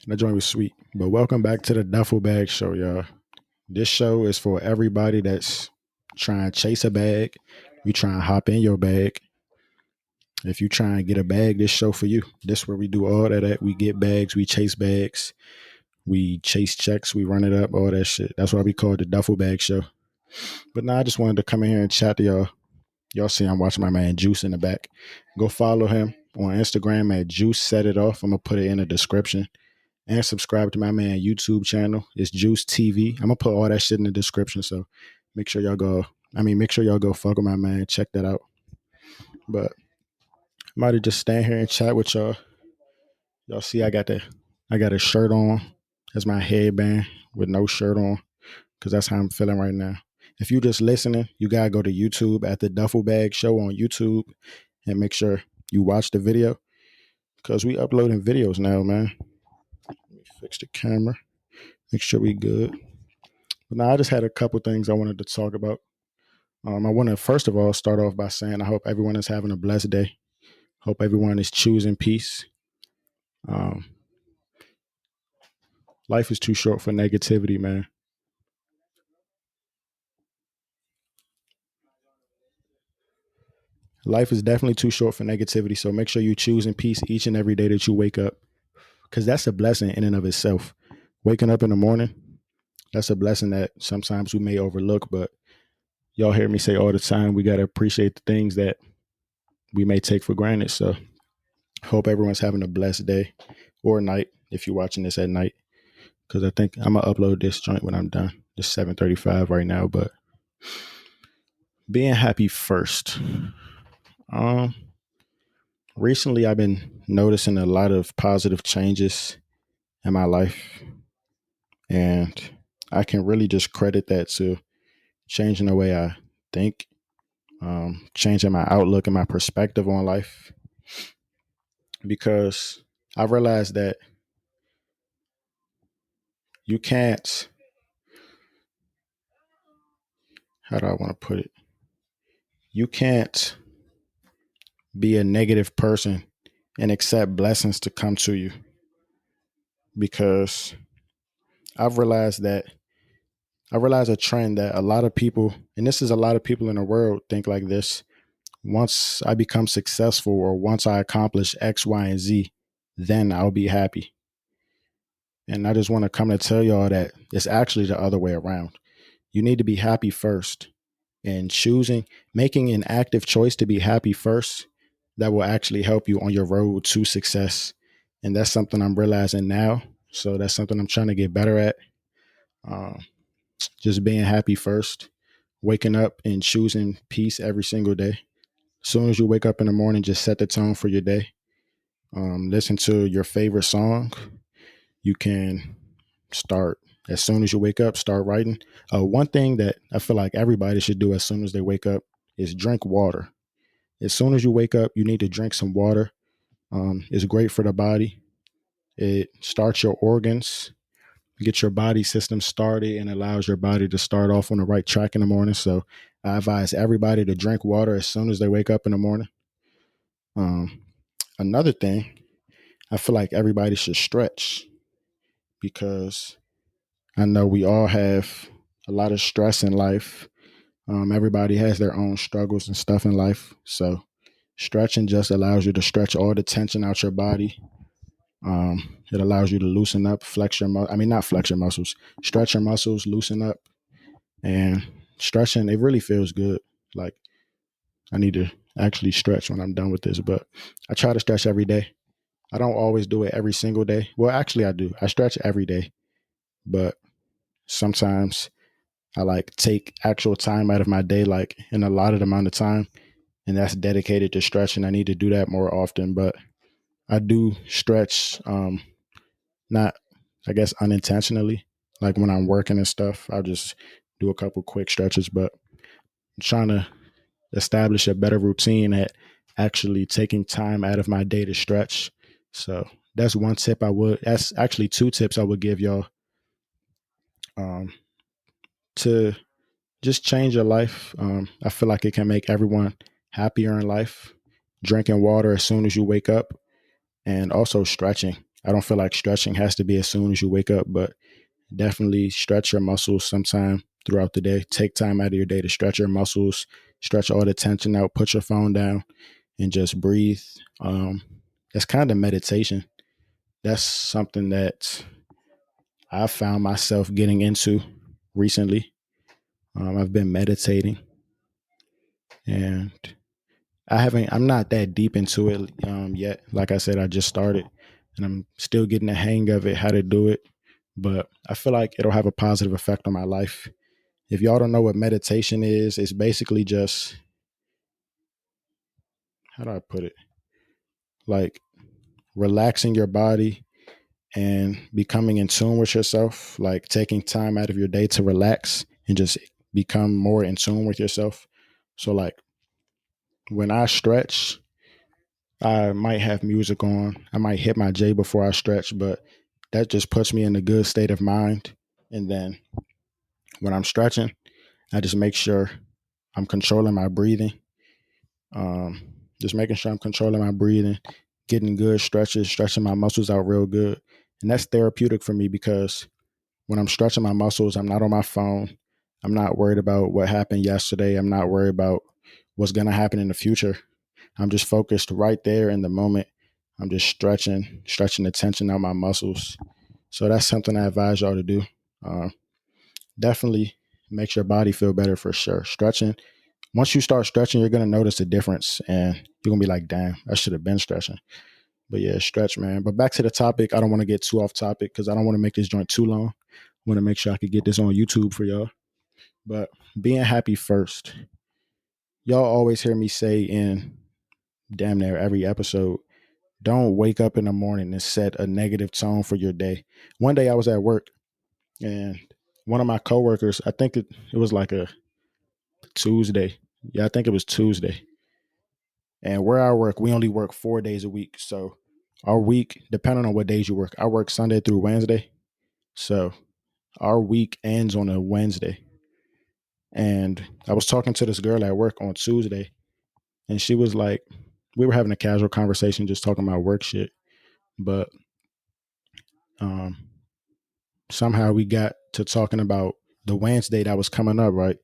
That joint was sweet. But welcome back to the Dufflebag Show, y'all. This show is for everybody that's trying to chase a bag. You trying to hop in your bag. If you try and get a bag, this show for you. This where we do all that at. We get bags, we chase bags, we chase checks, we run it up, all that shit. That's why we call it the Dufflebag Show. But now I just wanted to come in here and chat to y'all. Y'all see I'm watching my man Juice in the back. Go follow him on Instagram at Juice Set It Off. I'm gonna put it in the description. And subscribe to my man YouTube channel. It's Juice TV. I'm gonna put all that shit in the description. So make sure y'all go fuck with my man. Check that out. But I might have just stand here and chat with y'all. Y'all see I got a shirt on as my headband with no shirt on because that's how I'm feeling right now. If you just listening, you gotta go to YouTube at the Dufflebag Show on YouTube and make sure you watch the video because we uploading videos now, man. Let me fix the camera. Make sure we good. But now I just had a couple things I wanted to talk about. I want to first of all start off by saying I hope everyone is having a blessed day. Hope everyone is choosing peace. Um, Life is too short for negativity, man. Life is definitely too short for negativity. So make sure you choosing peace each and every day that you wake up, because that's a blessing in and of itself. Waking up in the morning, that's a blessing that sometimes we may overlook, but y'all hear me say all the time, we got to appreciate the things that we may take for granted. So hope everyone's having a blessed day or night if you're watching this at night, because I think I'm going to upload this joint when I'm done. It's 7:35 right now, but being happy first. Um, Recently, I've been noticing a lot of positive changes in my life, and I can really just credit that to changing the way I think, changing my outlook and my perspective on life, because I realized that you can't, how do I want to put it? You can't be a negative person and accept blessings to come to you, because I've realized that I realized a trend that a lot of people, and this is a lot of people in the world think like this. Once I become successful or once I accomplish X, Y, and Z, then I'll be happy. And I just want to come to tell y'all that it's actually the other way around. You need to be happy first, and making an active choice to be happy first, that will actually help you on your road to success. And that's something I'm realizing now. So that's something I'm trying to get better at. Um, just being happy first, waking up and choosing peace every single day. As soon as you wake up in the morning, just set the tone for your day. Listen to your favorite song. You can start as soon as you wake up, start writing. One thing that I feel like everybody should do as soon as they wake up is drink water. As soon as you wake up, you need to drink some water. It's great for the body. It starts your organs, get your body system started, and allows your body to start off on the right track in the morning. So I advise everybody to drink water as soon as they wake up in the morning. Um, Another thing, I feel like everybody should stretch, because I know we all have a lot of stress in life. Everybody has their own struggles and stuff in life. So stretching just allows you to stretch all the tension out your body. It allows you to loosen up, not flex your muscles, stretch your muscles, loosen up. And stretching, it really feels good. Like, I need to actually stretch when I'm done with this, but I try to stretch every day. I don't always do it every single day. Well, actually, I do. I stretch every day, but sometimes I like take actual time out of my day, like an allotted amount of time, and that's dedicated to stretching. I need to do that more often, but I do stretch, not, I guess, unintentionally. Like when I'm working and stuff, I'll just do a couple quick stretches, but I'm trying to establish a better routine at actually taking time out of my day to stretch. So that's one tip that's actually two tips I would give y'all, um, to just change your life. I feel like it can make everyone happier in life. Drinking water as soon as you wake up, and also stretching. I don't feel like stretching has to be as soon as you wake up, but definitely stretch your muscles sometime throughout the day. Take time out of your day to stretch your muscles, stretch all the tension out, put your phone down, and just breathe. Um, that's kind of meditation. That's something that I found myself getting into recently. I've been meditating, and I'm not that deep into it yet. Like I said, I just started and I'm still getting the hang of it, how to do it. But I feel like it'll have a positive effect on my life. If y'all don't know what meditation is, it's basically just, how do I put it? Like relaxing your body and becoming in tune with yourself, like taking time out of your day to relax and just become more in tune with yourself. So, like, when I stretch, I might have music on. I might hit my J before I stretch, but that just puts me in a good state of mind. And then when I'm stretching, I just make sure I'm controlling my breathing. Um, just making sure I'm controlling my breathing, getting good stretches, stretching my muscles out real good. And that's therapeutic for me because when I'm stretching my muscles, I'm not on my phone. I'm not worried about what happened yesterday. I'm not worried about what's going to happen in the future. I'm just focused right there in the moment. I'm just stretching the tension out my muscles. So that's something I advise y'all to do. Uh, Definitely makes your body feel better for sure. Stretching. Once you start stretching, you're gonna notice a difference, and you're gonna be like, "Damn, I should have been stretching." But yeah, stretch, man. But back to the topic. I don't want to get too off topic because I don't want to make this joint too long. I want to make sure I could get this on YouTube for y'all. But being happy first. Y'all always hear me say in damn near every episode, don't wake up in the morning and set a negative tone for your day. One day I was at work and one of my coworkers, I think it was like a Tuesday. Yeah, I think it was Tuesday. And where I work, we only work 4 days a week. So our week, depending on what days you work, I work Sunday through Wednesday. So our week ends on a Wednesday. And I was talking to this girl at work on Tuesday, and she was like, we were having a casual conversation, just talking about work shit. But um, somehow we got to talking about the Wednesday that was coming up, right?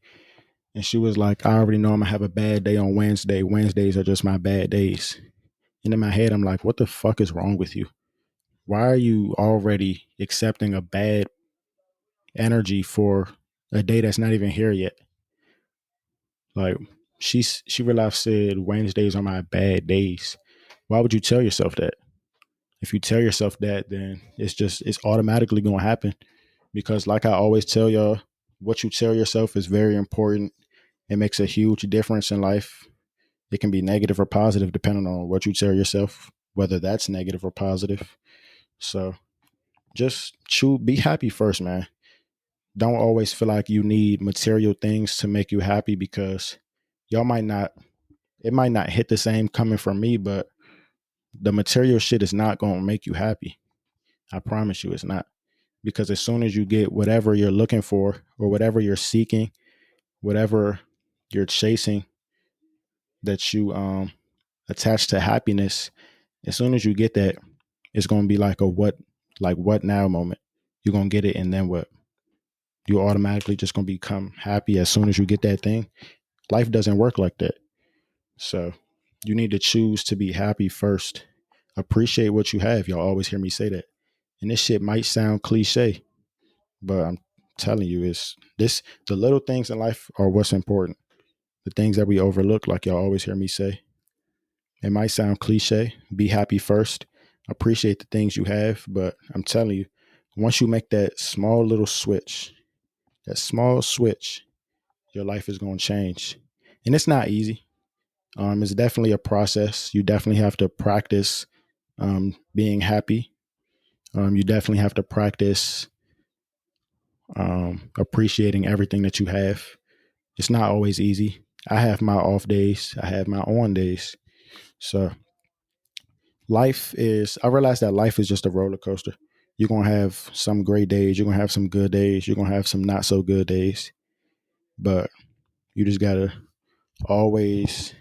And she was like, I already know I'm gonna have a bad day on Wednesday. Wednesdays are just my bad days. And in my head, I'm like, what the fuck is wrong with you? Why are you already accepting a bad energy for a day that's not even here yet? Like she realized said Wednesdays are my bad days. Why would you tell yourself that? If you tell yourself that, then it's automatically gonna happen. Because like I always tell y'all, what you tell yourself is very important. It makes a huge difference in life. It can be negative or positive depending on what you tell yourself, whether that's negative or positive. So just be happy first, man. Don't always feel like you need material things to make you happy because y'all might not, it might not hit the same coming from me, but the material shit is not going to make you happy. I promise you it's not. Because as soon as you get whatever you're looking for or whatever you're seeking, whatever you're chasing that you attach to happiness, as soon as you get that, it's going to be like a what now moment. You're going to get it and then what? You're automatically just going to become happy as soon as you get that thing. Life doesn't work like that. So you need to choose to be happy first. Appreciate what you have. Y'all always hear me say that. And this shit might sound cliche, but I'm telling you, the little things in life are what's important. The things that we overlook, like y'all always hear me say. It might sound cliche. Be happy first. Appreciate the things you have, but I'm telling you, once you make that small switch, your life is going to change. And it's not easy. It's definitely a process. You definitely have to practice being happy. You definitely have to practice appreciating everything that you have. It's not always easy. I have my off days. I have my on days. So I realize that life is just a roller coaster. You're going to have some great days. You're going to have some good days. You're going to have some not so good days. But you just got to always,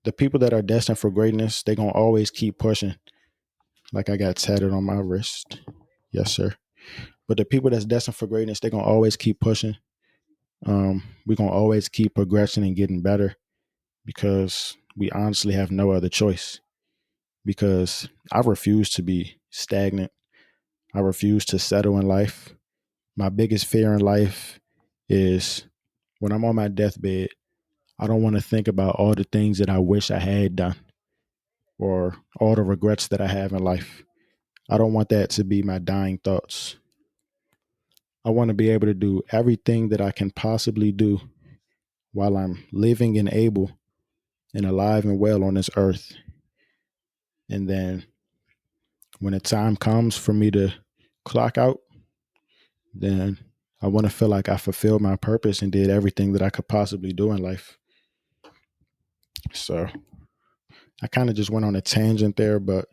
the people that are destined for greatness, they're going to always keep pushing. like I got tatted on my wrist. Yes, sir. But the people that's destined for greatness, they're gonna always keep pushing. We're gonna always keep progressing and getting better because we honestly have no other choice. Because I refuse to be stagnant. I refuse to settle in life. My biggest fear in life is when I'm on my deathbed, I don't want to think about all the things that I wish I had done or all the regrets that I have in life. I don't want that to be my dying thoughts. I want to be able to do everything that I can possibly do while I'm living and able and alive and well on this earth. And then when the time comes for me to clock out, then I want to feel like I fulfilled my purpose and did everything that I could possibly do in life. So I kind of just went on a tangent there, but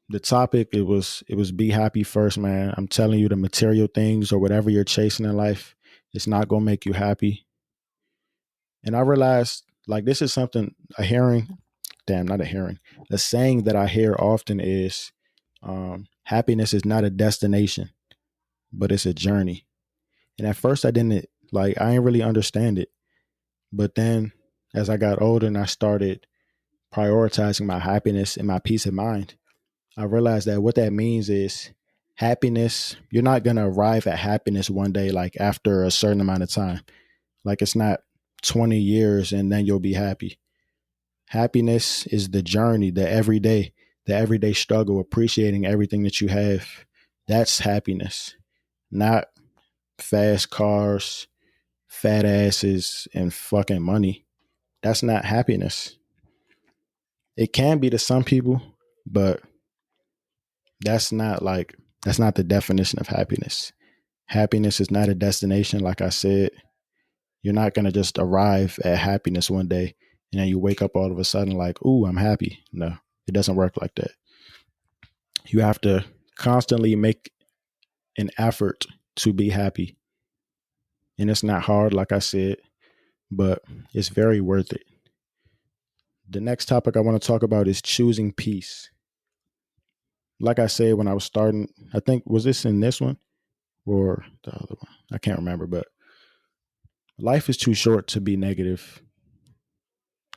the topic it was be happy first, man. I'm telling you, the material things or whatever you're chasing in life, it's not gonna make you happy. And I realized like this is something a hearing, damn, not a hearing, a saying that I hear often is happiness is not a destination, but it's a journey. And at first I didn't really understand it. But then as I got older and I started prioritizing my happiness and my peace of mind, I realized that what that means is happiness, you're not going to arrive at happiness one day, like after a certain amount of time. Like it's not 20 years and then you'll be happy. Happiness is the journey, the everyday struggle, appreciating everything that you have. That's happiness, not fast cars, fat asses, and fucking money. That's not happiness. It can be to some people, but that's not like that's not the definition of happiness. Happiness is not a destination, like I said. You're not gonna just arrive at happiness one day and then you wake up all of a sudden like, ooh, I'm happy. No, it doesn't work like that. You have to constantly make an effort to be happy. And it's not hard, like I said, but it's very worth it. The next topic I want to talk about is choosing peace. Like I said when I was starting, I think was this in this one or the other one? I can't remember, but life is too short to be negative.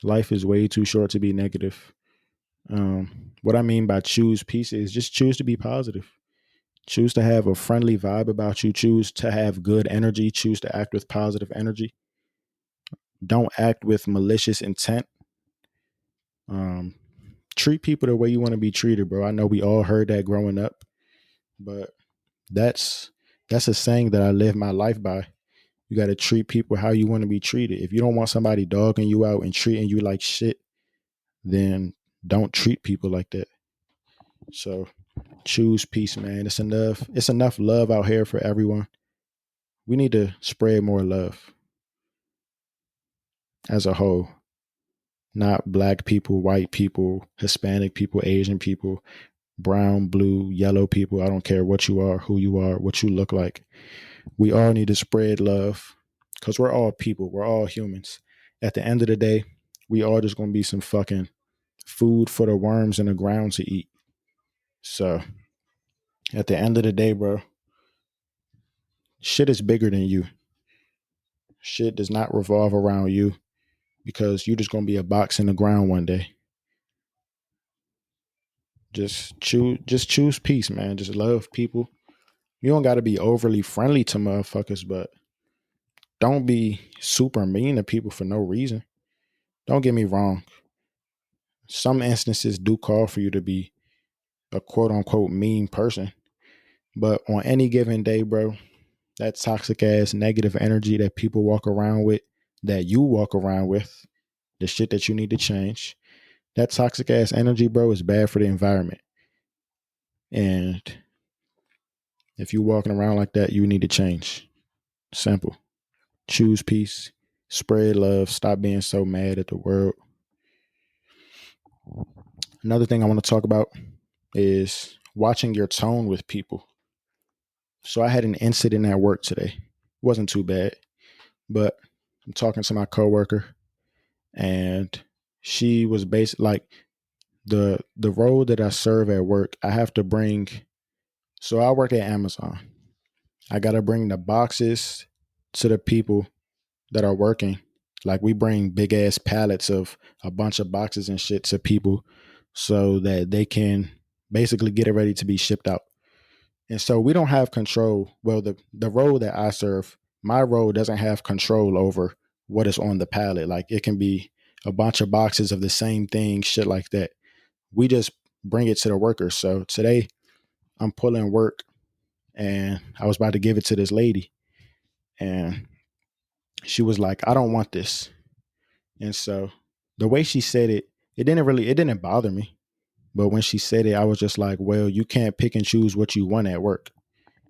Life is way too short to be negative. What I mean by choose peace is just choose to be positive. Choose to have a friendly vibe about you. Choose to have good energy. Choose to act with positive energy. Don't act with malicious intent. Um, Treat people the way you want to be treated, bro. I know we all heard that growing up, but that's that's a saying that I live my life by. You got to treat people how you want to be treated. If you don't want somebody dogging you out and treating you like shit, then don't treat people like that. So choose peace, man. It's enough love out here for everyone. We need to spread more love as a whole. Not black people, white people, Hispanic people, Asian people, brown, blue, yellow people. I don't care what you are, who you are, what you look like. We all need to spread love because we're all people. We're all humans. At the end of the day, we all just gonna be some fucking food for the worms in the ground to eat. So at the end of the day, bro, shit is bigger than you. Shit does not revolve around you because you're just gonna be a box in the ground one day. Just choose peace, man. Just love people. You don't gotta be overly friendly to motherfuckers, but don't be super mean to people for no reason. Don't get me wrong. Some instances do call for you to be a quote unquote mean person. But on any given day, bro, that toxic ass negative energy that people walk around with, that you walk around with, the shit that you need to change, that toxic ass energy, bro, is bad for the environment. And if you walking around like that, you need to change. Simple. Choose peace, spread love, stop being so mad at the world. Another thing I want to talk about is watching your tone with people. So I had an incident at work today. It wasn't too bad, but I'm talking to my coworker and she was basically like the role that I serve at work, I have to bring. So I work at Amazon. I got to bring the boxes to the people that are working. Like we bring big ass pallets of a bunch of boxes and shit to people so that they can basically get it ready to be shipped out. And so we don't have control. Well, the role that I serve, my role doesn't have control over what is on the pallet. Like it can be a bunch of boxes of the same thing, shit like that. We just bring it to the workers. So today I'm pulling work and I was about to give it to this lady and she was like, I don't want this. And so the way she said it, it didn't bother me. But when she said it, I was just like, well, you can't pick and choose what you want at work.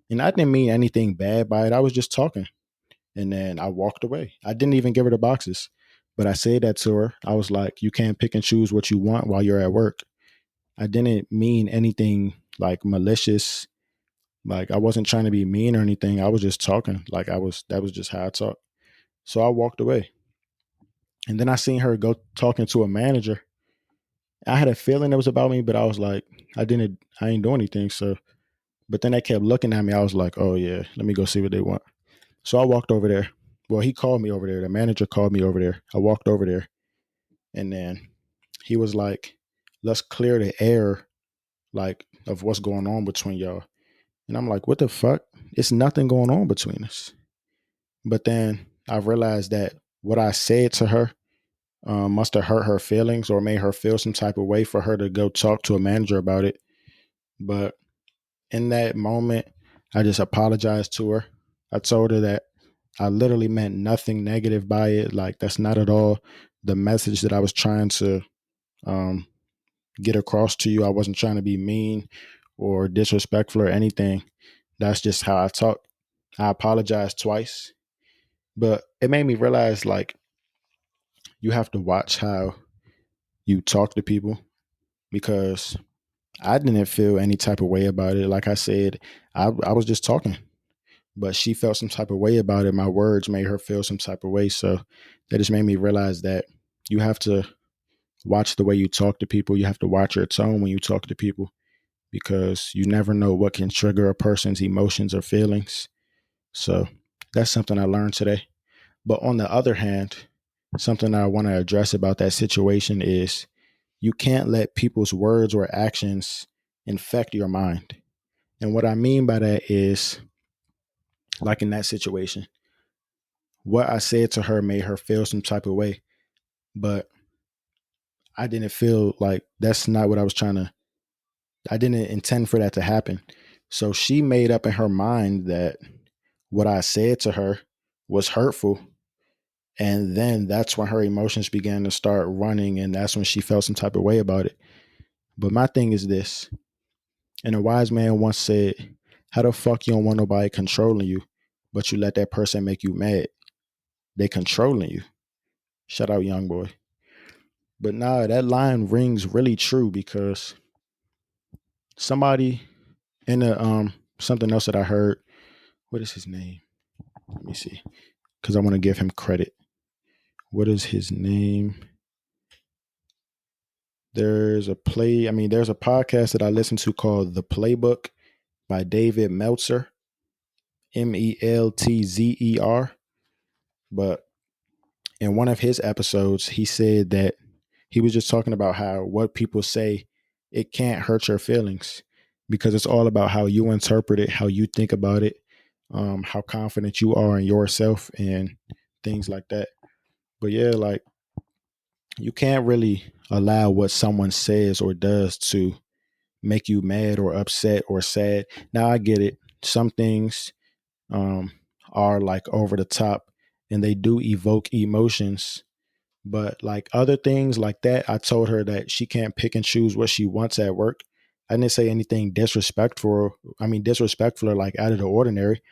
And I didn't mean anything bad by it. I was just talking. And then I walked away. I didn't even give her the boxes. But I said that to her. I was like, you can't pick and choose what you want while you're at work. I didn't mean anything like malicious. Like I wasn't trying to be mean or anything. I was just talking. That was just how I talk. So I walked away. And then I seen her go talking to a manager. I had a feeling it was about me, but I was like, I ain't doing anything. So, but then they kept looking at me. I was like, oh yeah, let me go see what they want. So I walked over there. Well, he called me over there. The manager called me over there. I walked over there and then he was like, let's clear the air, like, of what's going on between y'all. And I'm like, what the fuck? It's nothing going on between us. But then I realized that what I said to her must have hurt her feelings or made her feel some type of way for her to go talk to a manager about it. But in that moment, I just apologized to her. I told her that I literally meant nothing negative by it. Like, that's not at all the message that I was trying to um, get across to you. I wasn't trying to be mean or disrespectful or anything. That's just how I talk. I apologized twice, but it made me realize like you have to watch how you talk to people because I didn't feel any type of way about it. Like I said, I was just talking, but she felt some type of way about it. My words made her feel some type of way. So that just made me realize that you have to watch the way you talk to people. You have to watch your tone when you talk to people because you never know what can trigger a person's emotions or feelings. So that's something I learned today. But on the other hand, something I want to address about that situation is you can't let people's words or actions infect your mind. And what I mean by that is, like in that situation, what I said to her made her feel some type of way, but I didn't feel like that's not what I was trying to, I didn't intend for that to happen. So she made up in her mind that what I said to her was hurtful. And then that's when her emotions began to start running. And that's when she felt some type of way about it. But my thing is this, and a wise man once said, how the fuck you don't want nobody controlling you, but you let that person make you mad? They controlling you. Shout out, young boy. But nah, that line rings really true because somebody in a something else that I heard. What is his name? Let me see, because I want to give him credit. What is his name? There's there's a podcast that I listen to called The Playbook by David Meltzer, Meltzer. But in one of his episodes, he said that he was just talking about how what people say, it can't hurt your feelings because it's all about how you interpret it, how you think about it, how confident you are in yourself and things like that. But yeah, like you can't really allow what someone says or does to make you mad or upset or sad. Now I get it. Some things um, are like over the top and they do evoke emotions. But like other things like that, I told her that she can't pick and choose what she wants at work. I didn't say anything disrespectful. Disrespectful or like out of the ordinary.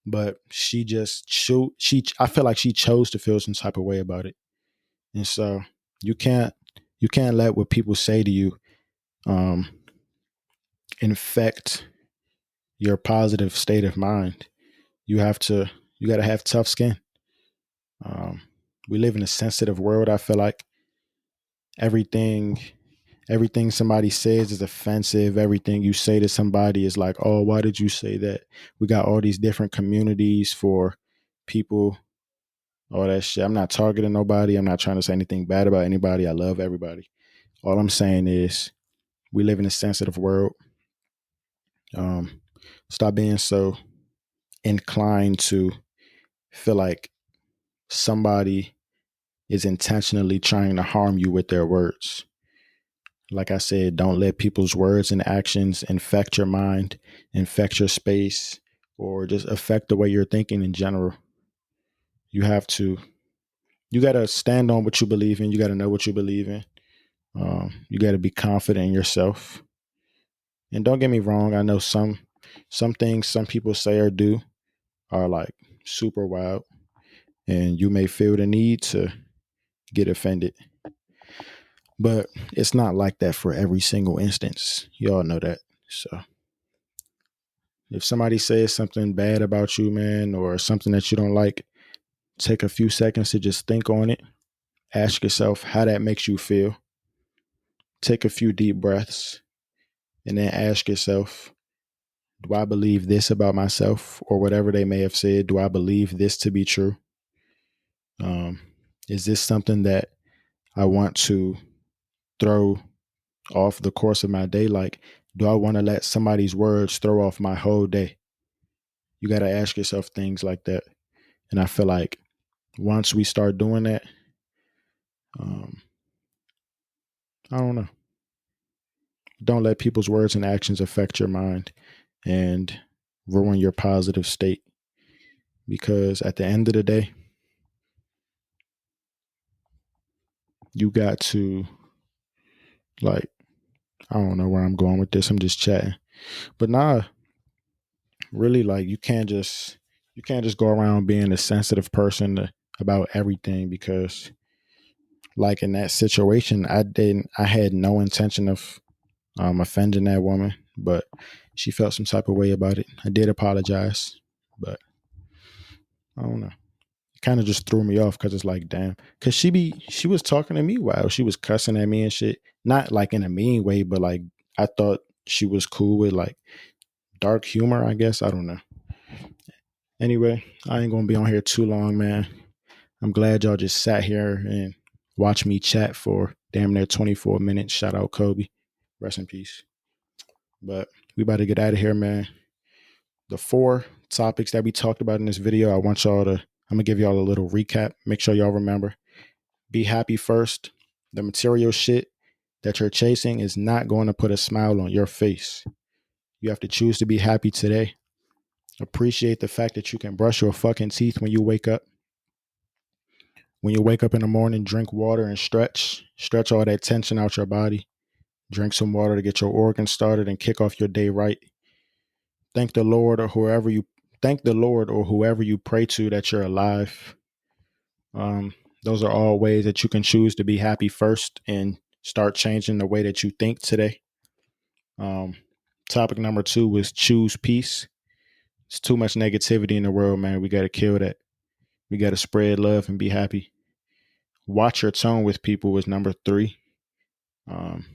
But she just I feel like she chose to feel some type of way about it. And so you can't let what people say to you um, infect your positive state of mind. You got to have tough skin. Um, we live in a sensitive world. I feel like everything Everything somebody says is offensive. Everything you say to somebody is like, oh, why did you say that? We got all these different communities for people, all that shit. I'm not targeting nobody. I'm not trying to say anything bad about anybody. I love everybody. All I'm saying is we live in a sensitive world. Um, Stop being so inclined to feel like somebody is intentionally trying to harm you with their words. Like I said, don't let people's words and actions infect your mind, infect your space, or just affect the way you're thinking in general. You have to, you got to stand on what you believe in. You got to know what you believe in. You got to be confident in yourself. And don't get me wrong, I know some things some people say or do are like super wild, and you may feel the need to get offended. But it's not like that for every single instance. You all know that. So if somebody says something bad about you, man, or something that you don't like, take a few seconds to just think on it. Ask yourself how that makes you feel. Take a few deep breaths and then ask yourself, do I believe this about myself or whatever they may have said? Do I believe this to be true? Um, is this something that I want to throw off the course of my day? Like, do I want to let somebody's words throw off my whole day? You got to ask yourself things like that. And I feel like once we start doing that, um, I don't know. Don't let people's words and actions affect your mind and ruin your positive state. Because at the end of the day, you got to, like, I don't know where I'm going with this. I'm just chatting. But nah, really, like, you can't just go around being a sensitive person about everything, because like in that situation, I had no intention of offending that woman, but she felt some type of way about it. I did apologize, but I don't know. It kind of just threw me off because it's like, damn, because she was talking to me while she was cussing at me and shit, not like in a mean way, but like I thought she was cool with like dark humor, I guess. I don't know. Anyway, I ain't gonna be on here too long, man. I'm glad y'all just sat here and watched me chat for damn near 24 minutes. Shout out Kobe. Rest in peace. But we about to get out of here, man. The 4 topics that we talked about in this video, I'm gonna give y'all a little recap. Make sure y'all remember. Be happy first. The material shit that you're chasing is not going to put a smile on your face. You have to choose to be happy today. Appreciate the fact that you can brush your fucking teeth when you wake up. When you wake up in the morning, drink water and stretch. Stretch all that tension out your body. Drink some water to get your organs started and kick off your day right. Thank the Lord or whoever you pray to that you're alive. Those are all ways that you can choose to be happy first and start changing the way that you think today. Topic number 2 was choose peace. It's too much negativity in the world, man. We got to kill that. We got to spread love and be happy. Watch your tone with people was number 3. Um,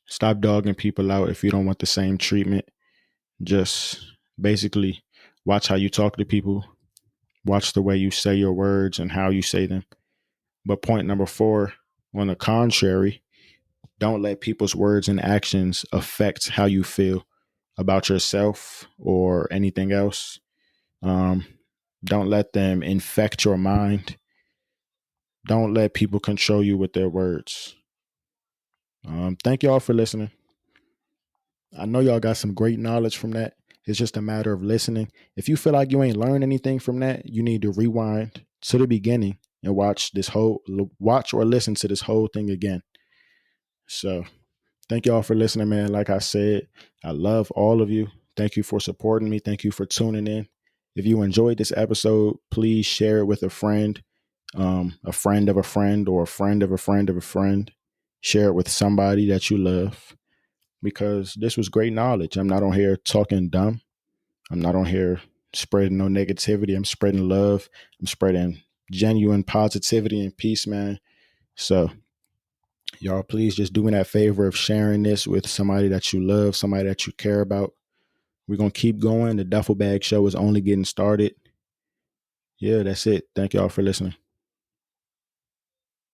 Stop dogging people out if you don't want the same treatment. Just basically watch how you talk to people. Watch the way you say your words and how you say them. But point number 4, on the contrary, don't let people's words and actions affect how you feel about yourself or anything else. Don't let them infect your mind. Don't let people control you with their words. Thank y'all for listening. I know y'all got some great knowledge from that. It's just a matter of listening. If you feel like you ain't learned anything from that, you need to rewind to the beginning and watch or listen to this whole thing again. So thank y'all for listening, man. Like I said, I love all of you. Thank you for supporting me. Thank you for tuning in. If you enjoyed this episode, please share it with a friend of a friend, or a friend of a friend of a friend. Share it with somebody that you love, because this was great knowledge. I'm not on here talking dumb. I'm not on here spreading no negativity. I'm spreading love. I'm spreading genuine positivity and peace, man. So Y'all, please just do me that favor of sharing this with somebody that you love, somebody that you care about. We're going to keep going. The Dufflebag Show is only getting started. Yeah, that's it. Thank y'all for listening.